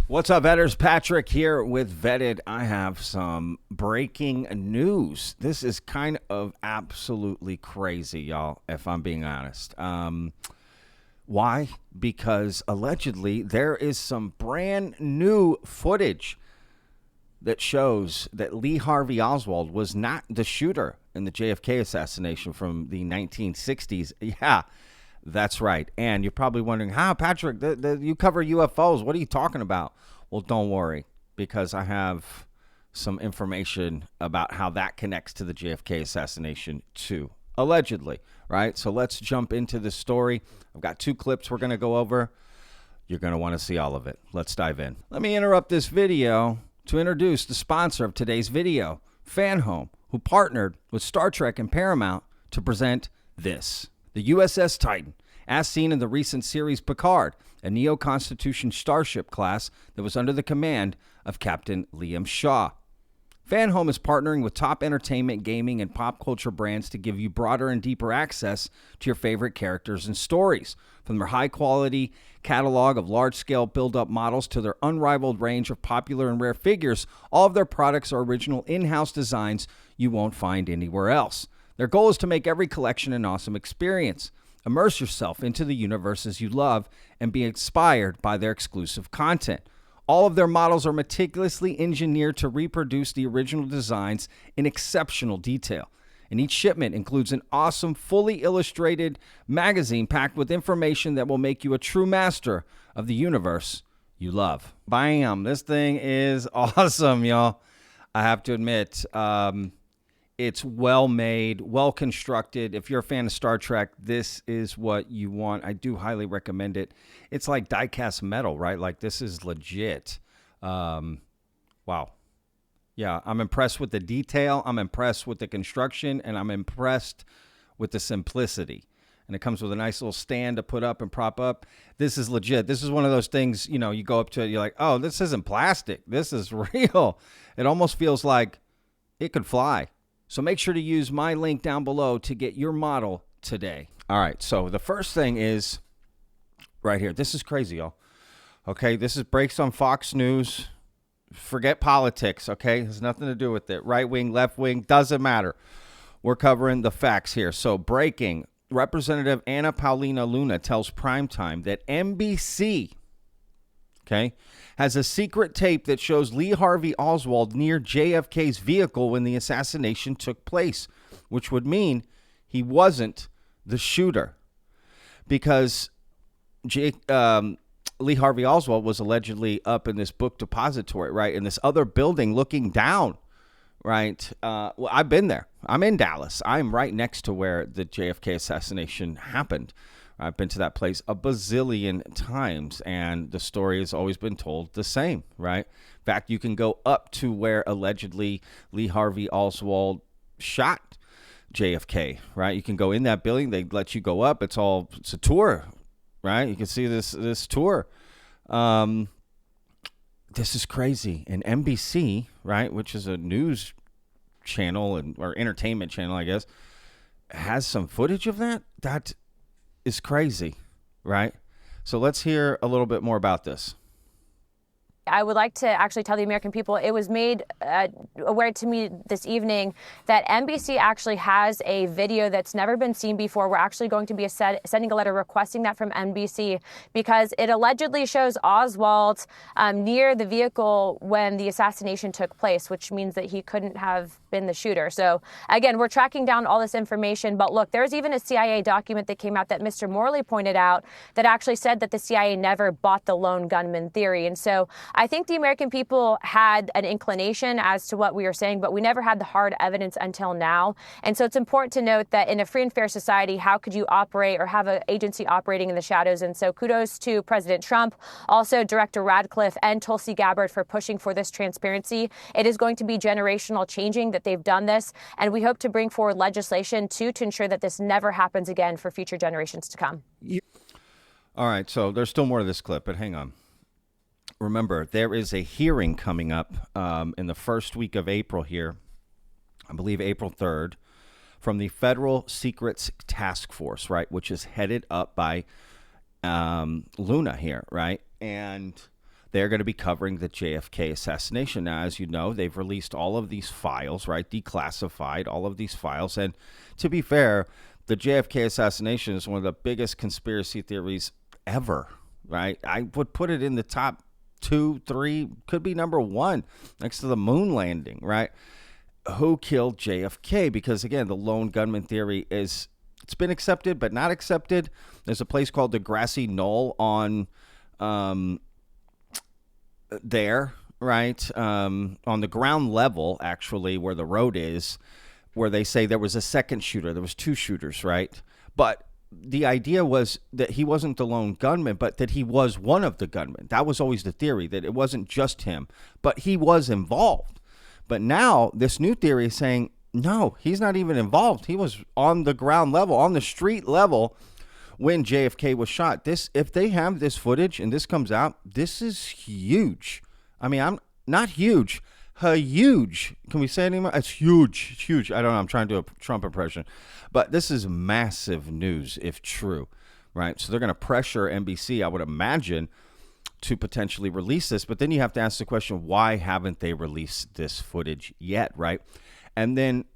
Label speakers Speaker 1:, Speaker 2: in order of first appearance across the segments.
Speaker 1: What's up, Vetters? Patrick here with Vetted. I have some breaking news. This is kind of absolutely crazy, y'all, if I'm being honest. Why? Because allegedly there is some brand new footage that shows that Lee Harvey Oswald was not the shooter in the JFK assassination from the 1960s. Yeah, that's right. And you're probably wondering, how, Patrick, you cover UFOs. What are you talking about? Well, don't worry, because I have some information about how that connects to the JFK assassination too, allegedly, right? So let's jump into this story. I've got two clips we're going to go over. You're going to want to see all of it. Let's dive in. Let me interrupt this video to introduce the sponsor of today's video, FanHome, who partnered with Star Trek and Paramount to present this. The USS Titan, as seen in the recent series Picard, a Neo-Constitution starship class that was under the command of Captain Liam Shaw. FanHome is partnering with top entertainment, gaming, and pop culture brands to give you broader and deeper access to your favorite characters and stories. From their high-quality catalog of large-scale build-up models to their unrivaled range of popular and rare figures, all of their products are original in-house designs you won't find anywhere else. Their goal is to make every collection an awesome experience. Immerse yourself into the universes you love and be inspired by their exclusive content. All of their models are meticulously engineered to reproduce the original designs in exceptional detail. And each shipment includes an awesome, fully illustrated magazine packed with information that will make you a true master of the universe you love. Bam! This thing is awesome, y'all. I have to admit, it's well made, well constructed. If you're a fan of Star Trek, this is what you want. I do highly recommend it. It's like die-cast metal, right? Like, this is legit. Wow. Yeah, I'm impressed with the detail. I'm impressed with the construction, and I'm impressed with the simplicity. And it comes with a nice little stand to put up and prop up. This is legit. This is one of those things, you know, you go up to it, you're like, oh, this isn't plastic. This is real. It almost feels like it could fly. So make sure to use my link down below to get your model today. All right, so the first thing is right here. This is crazy, y'all. Okay, this is breaks on Fox News. Forget politics, okay? It has nothing to do with it. Right wing, left wing, doesn't matter. We're covering the facts here. So breaking, Representative Anna Paulina Luna tells Primetime that NBC, okay, has a secret tape that shows Lee Harvey Oswald near JFK's vehicle when the assassination took place, which would mean he wasn't the shooter, because Lee Harvey Oswald was allegedly up in this book depository, right, in this other building looking down, right? Well, I've been there. I'm in Dallas. I'm right next to where the JFK assassination happened. I've been to that place a bazillion times, and the story has always been told the same, right? In fact, you can go up to where allegedly Lee Harvey Oswald shot JFK, right? You can go in that building. They let you go up. It's a tour, right? You can see this tour. This is crazy. And NBC, right, which is a news channel or entertainment channel, I guess, has some footage of that. That is crazy, right? So let's hear a little bit more about this.
Speaker 2: I would like to actually tell the American people, it was made aware to me this evening that NBC actually has a video that's never been seen before. We're actually going to be sending a letter requesting that from NBC because it allegedly shows Oswald near the vehicle when the assassination took place, which means that he couldn't have been the shooter. So again, we're tracking down all this information. But look, there's even a CIA document that came out that Mr. Morley pointed out that actually said that the CIA never bought the lone gunman theory. And so I think the American people had an inclination as to what we were saying, but we never had the hard evidence until now. And so it's important to note that in a free and fair society, how could you operate or have an agency operating in the shadows? And so kudos to President Trump, also Director Radcliffe and Tulsi Gabbard for pushing for this transparency. It is going to be generational changing that they've done this. And we hope to bring forward legislation to ensure that this never happens again for future generations to come.
Speaker 1: All right. So there's still more to this clip, but hang on. Remember, there is a hearing coming up in the first week of April here, I believe April 3rd, from the Federal Secrets Task Force, right, which is headed up by Luna here, right? And they're going to be covering the JFK assassination. Now, as you know, they've released all of these files, right? Declassified all of these files. And to be fair, the JFK assassination is one of the biggest conspiracy theories ever, right? I would put it in the top 2, 3, could be number 1 next to the moon landing, right? Who killed JFK? Because again, the lone gunman theory it's been accepted, but not accepted. There's a place called the Grassy Knoll on there, right? On the ground level, actually, where the road is, where they say there was a second shooter. There was 2 shooters, right? But the idea was that he wasn't the lone gunman, but that he was one of the gunmen. That was always the theory, that it wasn't just him, but he was involved. But now this new theory is saying, no, he's not even involved. He was on the ground level, on the street level when JFK was shot. If they have this footage and this comes out, this is huge. I mean, I'm not huge, huge. Can we say it anymore? It's huge. It's huge. I don't know. I'm trying to do a Trump impression, but this is massive news if true, right? So they're going to pressure NBC, I would imagine, to potentially release this. But then you have to ask the question, why haven't they released this footage yet, right? And then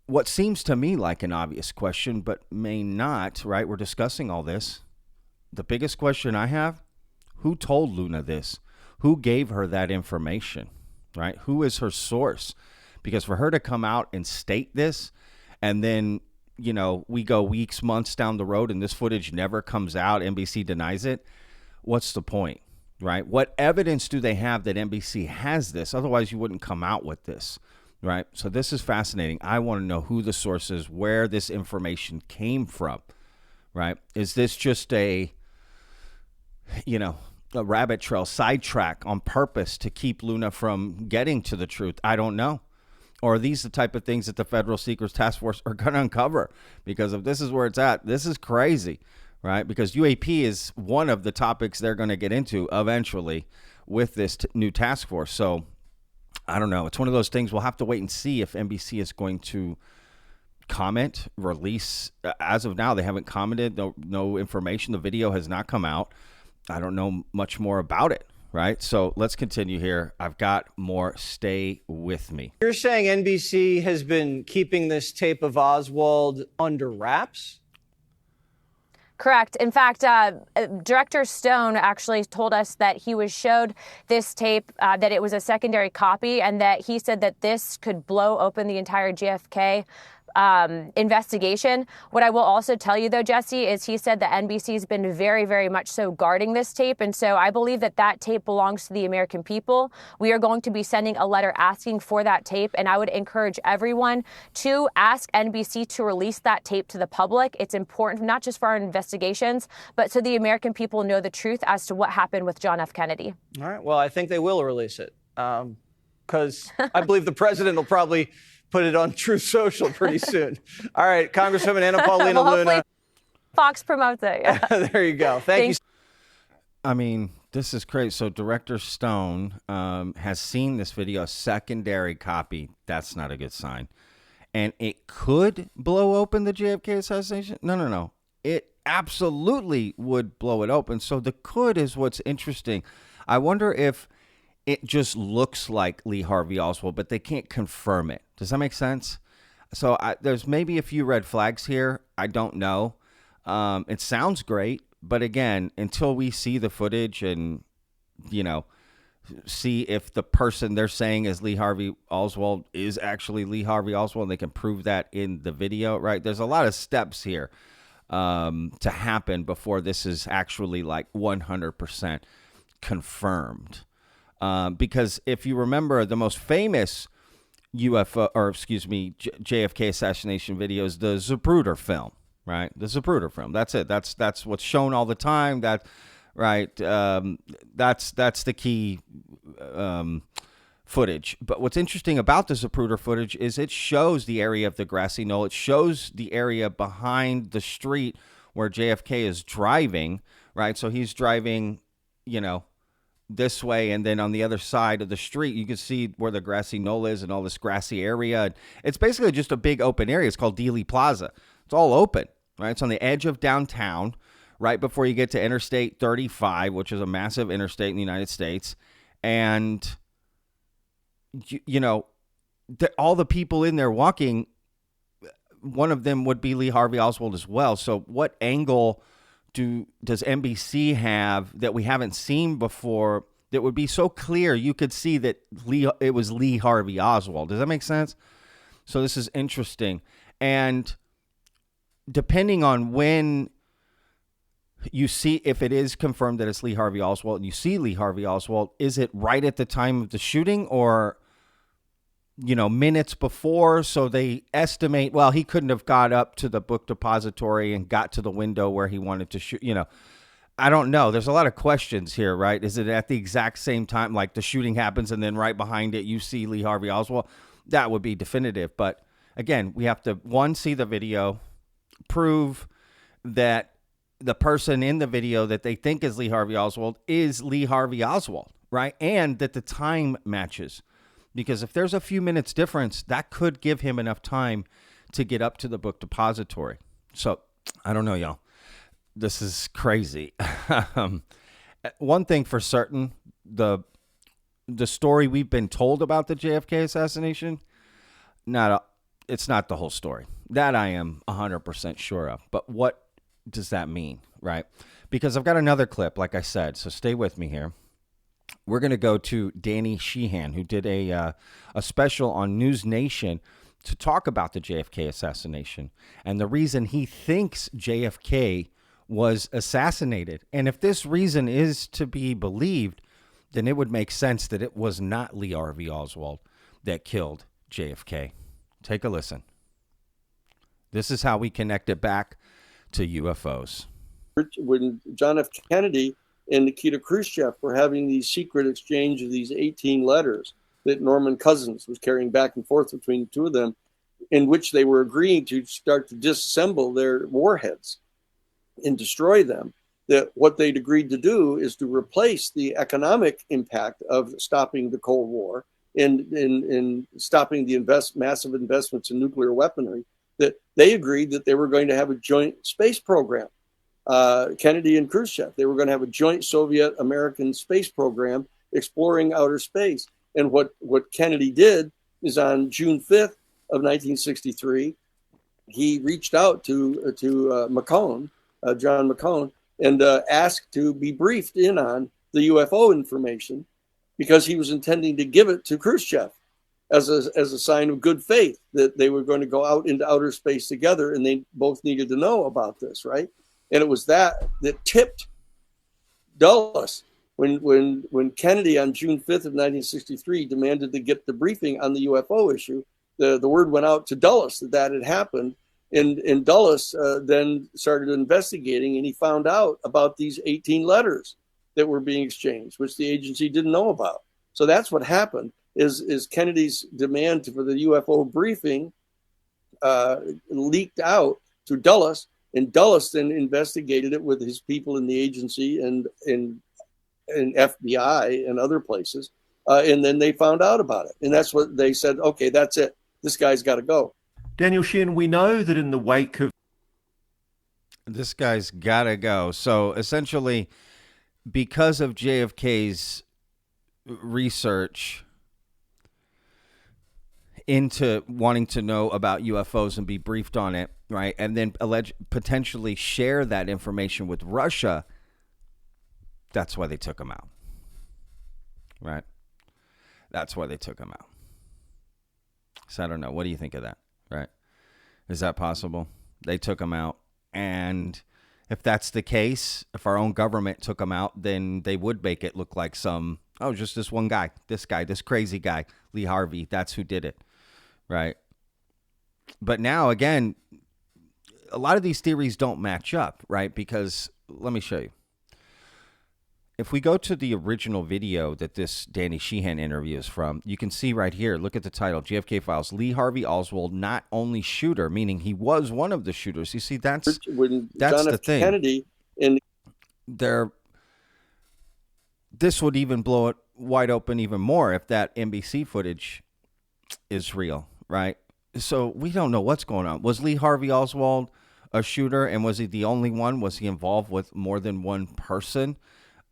Speaker 1: what seems to me like an obvious question, but may not, right? We're discussing all this. The biggest question I have, who told Luna this? Who gave her that information, right? Who is her source? Because for her to come out and state this, and then, you know, we go weeks, months down the road and this footage never comes out, NBC denies it, what's the point, right? What evidence do they have that NBC has this? Otherwise, you wouldn't come out with this. Right. So this is fascinating. I want to know who the source is, where this information came from. Right. Is this just a rabbit trail sidetrack on purpose to keep Luna from getting to the truth? I don't know. Or are these the type of things that the Federal Secrets Task Force are going to uncover? Because if this is where it's at, this is crazy. Right. Because UAP is one of the topics they're going to get into eventually with this new task force. So I don't know. It's one of those things we'll have to wait and see if NBC is going to comment, release. As of now, they haven't commented. No information. The video has not come out. I don't know much more about it, right? So let's continue here. I've got more. Stay with me.
Speaker 3: You're saying NBC has been keeping this tape of Oswald under wraps?
Speaker 2: Correct. In fact, Director Stone actually told us that he was showed this tape, that it was a secondary copy, and that he said that this could blow open the entire JFK investigation. What I will also tell you, though, Jesse, is he said that NBC has been very, very much so guarding this tape. And so I believe that that tape belongs to the American people. We are going to be sending a letter asking for that tape. And I would encourage everyone to ask NBC to release that tape to the public. It's important, not just for our investigations, but so the American people know the truth as to what happened with John F. Kennedy.
Speaker 3: All right. Well, I think they will release it because I believe the president will probably put it on Truth Social pretty soon. All right, Congresswoman Anna Paulina Luna.
Speaker 2: Fox promotes it. Yeah.
Speaker 3: There you go. Thank you.
Speaker 1: I mean, this is crazy. So Director Stone has seen this video, a secondary copy. That's not a good sign. And it could blow open the JFK assassination? No. It absolutely would blow it open. So the could is what's interesting. I wonder if it just looks like Lee Harvey Oswald, but they can't confirm it. Does that make sense? So there's maybe a few red flags here. I don't know. It sounds great, but again, until we see the footage and, see if the person they're saying is Lee Harvey Oswald is actually Lee Harvey Oswald, and they can prove that in the video, right? There's a lot of steps here to happen before this is actually like 100% confirmed. Because if you remember, the most famous JFK assassination video is the Zapruder film, right? The Zapruder film. That's it. That's what's shown all the time. That's the key footage. But what's interesting about the Zapruder footage is it shows the area of the grassy knoll. It shows the area behind the street where JFK is driving, right? So he's driving, this way, and then on the other side of the street you can see where the grassy knoll is and all this grassy area. It's basically just a big open area. It's called Dealey Plaza. It's all open, right? It's on the edge of downtown, right before you get to Interstate 35, which is a massive interstate in the United States. And, all the people in there walking, one of them would be Lee Harvey Oswald as well. So what angle does NBC have that we haven't seen before that would be so clear you could see that it was Lee Harvey Oswald? Does that make sense? So this is interesting. And depending on when you see, if it is confirmed that it's Lee Harvey Oswald and you see Lee Harvey Oswald, is it right at the time of the shooting or, minutes before? So they estimate, well, he couldn't have got up to the book depository and got to the window where he wanted to shoot, I don't know. There's a lot of questions here, right? Is it at the exact same time, like the shooting happens and then right behind it, you see Lee Harvey Oswald? That would be definitive. But again, we have to, one, see the video, prove that the person in the video that they think is Lee Harvey Oswald is Lee Harvey Oswald, right? And that the time matches. Because if there's a few minutes difference, that could give him enough time to get up to the book depository. So I don't know, y'all. This is crazy. One thing for certain, the story we've been told about the JFK assassination, it's not the whole story. That I am 100% sure of. But what does that mean, right? Because I've got another clip, like I said, so stay with me here. We're going to go to Danny Sheehan, who did a special on News Nation to talk about the JFK assassination and the reason he thinks JFK was assassinated. And if this reason is to be believed, then it would make sense that it was not Lee Harvey Oswald that killed JFK. Take a listen. This is how we connect it back to UFOs.
Speaker 4: When John F. Kennedy and Nikita Khrushchev were having these secret exchange of these 18 letters that Norman Cousins was carrying back and forth between the two of them, in which they were agreeing to start to disassemble their warheads and destroy them, that what they'd agreed to do is to replace the economic impact of stopping the Cold War and stopping the massive investments in nuclear weaponry, that they agreed that they were going to have a joint space program. Kennedy and Khrushchev, they were going to have a joint Soviet-American space program exploring outer space. And what Kennedy did is on June 5th of 1963, he reached out to McCone, John McCone, and asked to be briefed in on the UFO information because he was intending to give it to Khrushchev as a sign of good faith that they were going to go out into outer space together, and they both needed to know about this, right? And it was that tipped Dulles when Kennedy on June 5th of 1963 demanded to get the briefing on the UFO issue. The word went out to Dulles that had happened, and Dulles then started investigating, and he found out about these 18 letters that were being exchanged, which the agency didn't know about. So that's what happened. Is Kennedy's demand for the UFO briefing leaked out to Dulles, and Dulles then investigated it with his people in the agency and FBI and other places, and then they found out about it, and that's what they said. Okay, that's it. This guy's got to go.
Speaker 5: Daniel Sheehan, we know that in the wake of
Speaker 1: this guy's got to go. So essentially, because of JFK's research into wanting to know about UFOs and be briefed on it, right, and then potentially share that information with Russia, that's why they took him out, right? That's why they took him out. So I don't know. What do you think of that, right? Is that possible? They took him out, and if that's the case, if our own government took him out, then they would make it look like just this one guy, this crazy guy, Lee Harvey, that's who did it. Right. But now, again, a lot of these theories don't match up, right? Because let me show you. If we go to the original video that this Danny Sheehan interview is from, you can see right here, look at the title, JFK Files, Lee Harvey Oswald, not only shooter, meaning he was one of the shooters. You see, that's
Speaker 4: John
Speaker 1: the
Speaker 4: F.
Speaker 1: thing.
Speaker 4: Kennedy and
Speaker 1: this would even blow it wide open even more if that NBC footage is real. Right. So we don't know what's going on. Was Lee Harvey Oswald a shooter, and was he the only one? Was he involved with more than one person?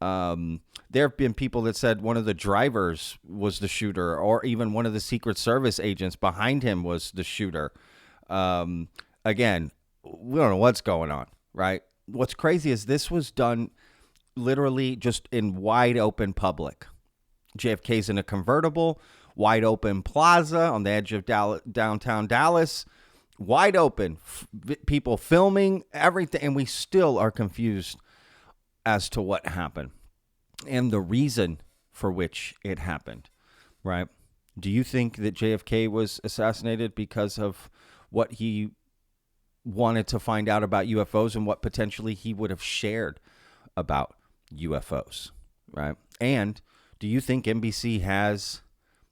Speaker 1: There have been people that said one of the drivers was the shooter, or even one of the Secret Service agents behind him was the shooter. Again, we don't know what's going on, right? What's crazy is this was done literally just in wide open public. JFK's in a convertible, wide open plaza on the edge of downtown Dallas, wide open, people filming everything, and we still are confused as to what happened and the reason for which it happened, right? Do you think that JFK was assassinated because of what he wanted to find out about UFOs and what potentially he would have shared about UFOs, right? And do you think NBC has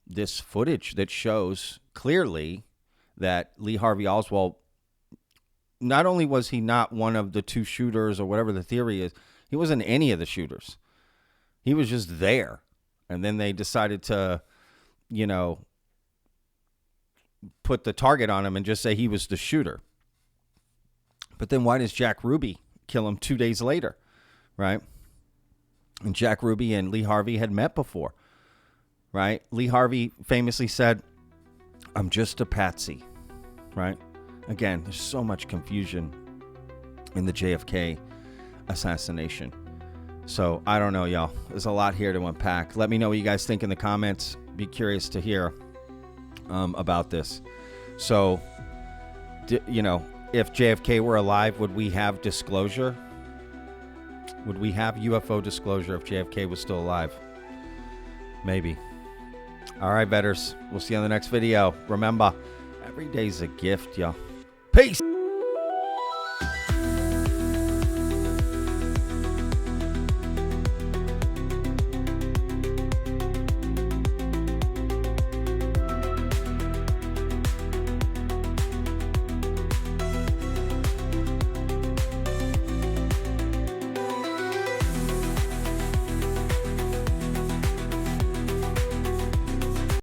Speaker 1: this footage that shows clearly that Lee Harvey Oswald, not only was he not one of the two shooters or whatever the theory is, he wasn't any of the shooters. He was just there. And then they decided to, you know, put the target on him and just say he was the shooter. But then why does Jack Ruby kill him 2 days later, right? And Jack Ruby and Lee Harvey had met before, right? Lee Harvey famously said, "I'm just a patsy," right? Again, there's so much confusion in the JFK assassination. So I don't know, y'all. There's a lot here to unpack. Let me know what you guys think in the comments. Be curious to hear about this. So, you know, if JFK were alive, would we have disclosure? Would we have UFO disclosure if JFK was still alive? Maybe. All right, vetters. We'll see you on the next video. Remember, every day's a gift, y'all. Peace.